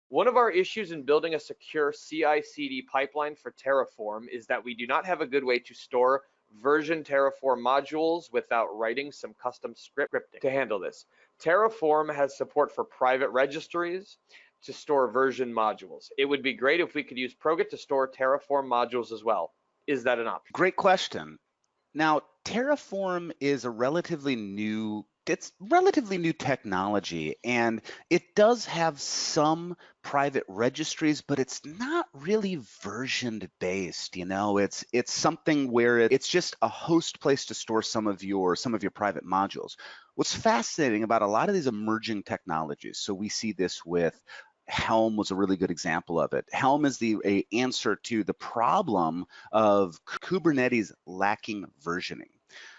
One of our issues in building a secure CI/CD pipeline for Terraform is that we do not have a good way to store version Terraform modules without writing some custom scripting to handle this. Terraform has support for private registries to store version modules. It would be great if we could use ProGet to store Terraform modules as well. Is that an option? Great question. Now, Terraform is a relatively new technology, and it does have some private registries, but it's not really versioned based. It's something where it's just a host place to store some of your private modules. What's fascinating about a lot of these emerging technologies, so we see this with Helm was a really good example of it. Helm is the answer to the problem of Kubernetes lacking versioning.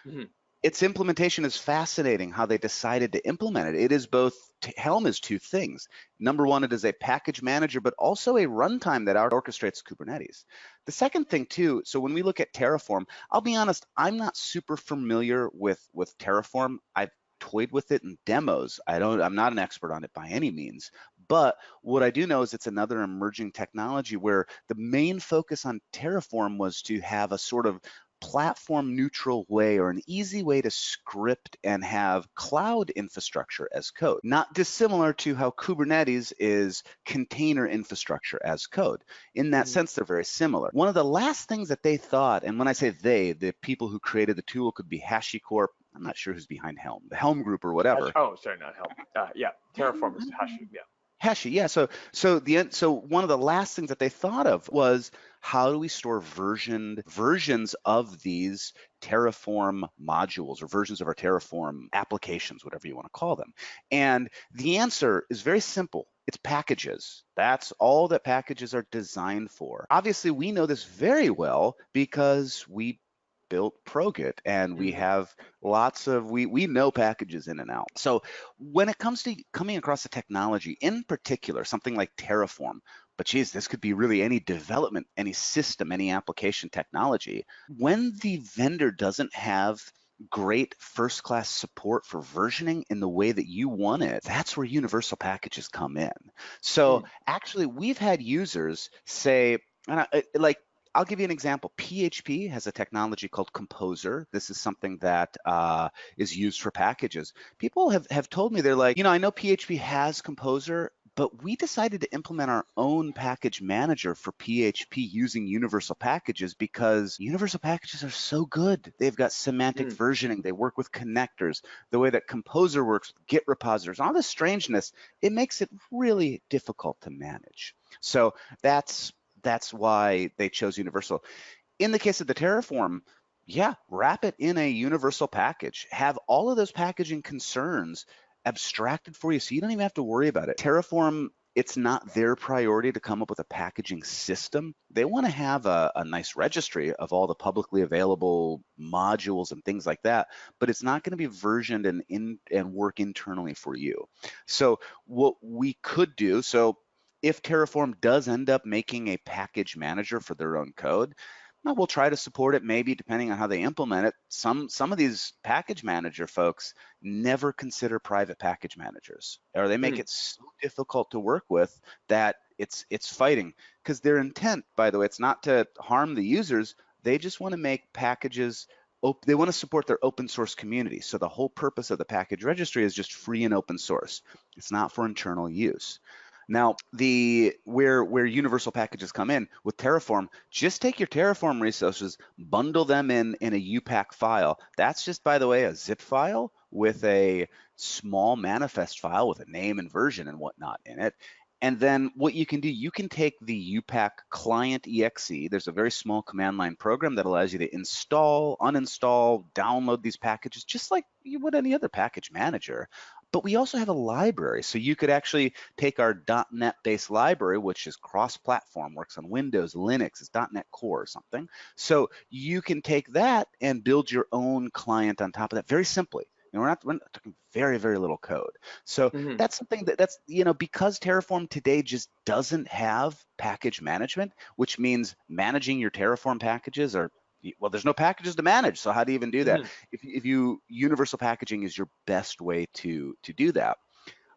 Mm-hmm. Its implementation is fascinating, how they decided to implement it. It is both, Helm is two things. Number one, it is a package manager, but also a runtime that orchestrates Kubernetes. The second thing too, so when we look at Terraform, I'll be honest, I'm not super familiar with Terraform. I've toyed with it in demos. I'm not an expert on it by any means, but what I do know is it's another emerging technology where the main focus on Terraform was to have a sort of platform neutral way or an easy way to script and have cloud infrastructure as code, not dissimilar to how Kubernetes is container infrastructure as code. In that sense, they're very similar. One of the last things that they thought, and when I say they, the people who created the tool could be HashiCorp. I'm not sure who's behind Helm, the Helm group or whatever. Oh, sorry, not Helm. Yeah, Terraform is Hashi. Yeah. Hashi, yeah. So one of the last things that they thought of was, how do we store versions of these Terraform modules or versions of our Terraform applications, whatever you want to call them? And the answer is very simple. It's packages. That's all that packages are designed for. Obviously, we know this very well because we built ProGet, and we have lots of, we know packages in and out. So when it comes to coming across a technology, in particular, something like Terraform, but geez, this could be really any development, any system, any application technology, when the vendor doesn't have great first-class support for versioning in the way that you want it, that's where universal packages come in. So actually, we've had users say, I'll give you an example. PHP has a technology called Composer. This is something that is used for packages. People have told me, they're like, I know PHP has Composer, but we decided to implement our own package manager for PHP using universal packages because universal packages are so good. They've got semantic versioning. They work with connectors. The way that Composer works with Git repositories, all this strangeness, it makes it really difficult to manage. So that's why they chose universal. In the case of the Terraform, yeah, wrap it in a universal package. Have all of those packaging concerns abstracted for you so you don't even have to worry about it. Terraform, it's not their priority to come up with a packaging system. They want to have a nice registry of all the publicly available modules and things like that, but it's not going to be versioned and work internally for you. So what we could do, if Terraform does end up making a package manager for their own code, we'll try to support it, maybe depending on how they implement it. Some of these package manager folks never consider private package managers, or they make it so difficult to work with that it's fighting. Because their intent, by the way, it's not to harm the users. They just want to make packages, they want to support their open source community. So the whole purpose of the package registry is just free and open source. It's not for internal use. Now, where universal packages come in with Terraform, just take your Terraform resources, bundle them in a UPack file. That's just, by the way, a zip file with a small manifest file with a name and version and whatnot in it. And then what you can do, you can take the UPack client exe. There's a very small command line program that allows you to install, uninstall, download these packages, just like you would any other package manager. But we also have a library. So you could actually take our .NET-based library, which is cross-platform, works on Windows, Linux, it's .NET Core or something. So you can take that and build your own client on top of that very simply. We're not talking very, very little code. So that's something that's, because Terraform today just doesn't have package management, which means managing your Terraform packages are, well, there's no packages to manage. So how do you even do that? If universal packaging is your best way to do that.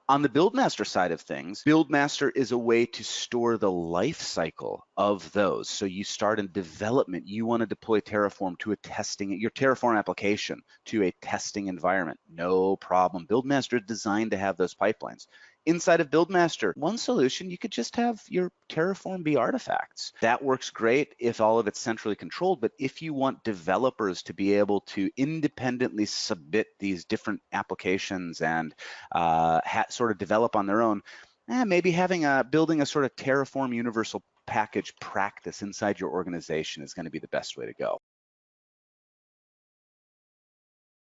On the Buildmaster side of things, Buildmaster is a way to store the life cycle of those. So you start in development, you want to deploy Terraform to a testing, your Terraform application to a testing environment. No problem. Buildmaster is designed to have those pipelines. Inside of Buildmaster, one solution, you could just have your Terraform be artifacts. That works great if all of it's centrally controlled, but if you want developers to be able to independently submit these different applications and sort of develop on their own, maybe building a sort of Terraform universal package practice inside your organization is going to be the best way to go.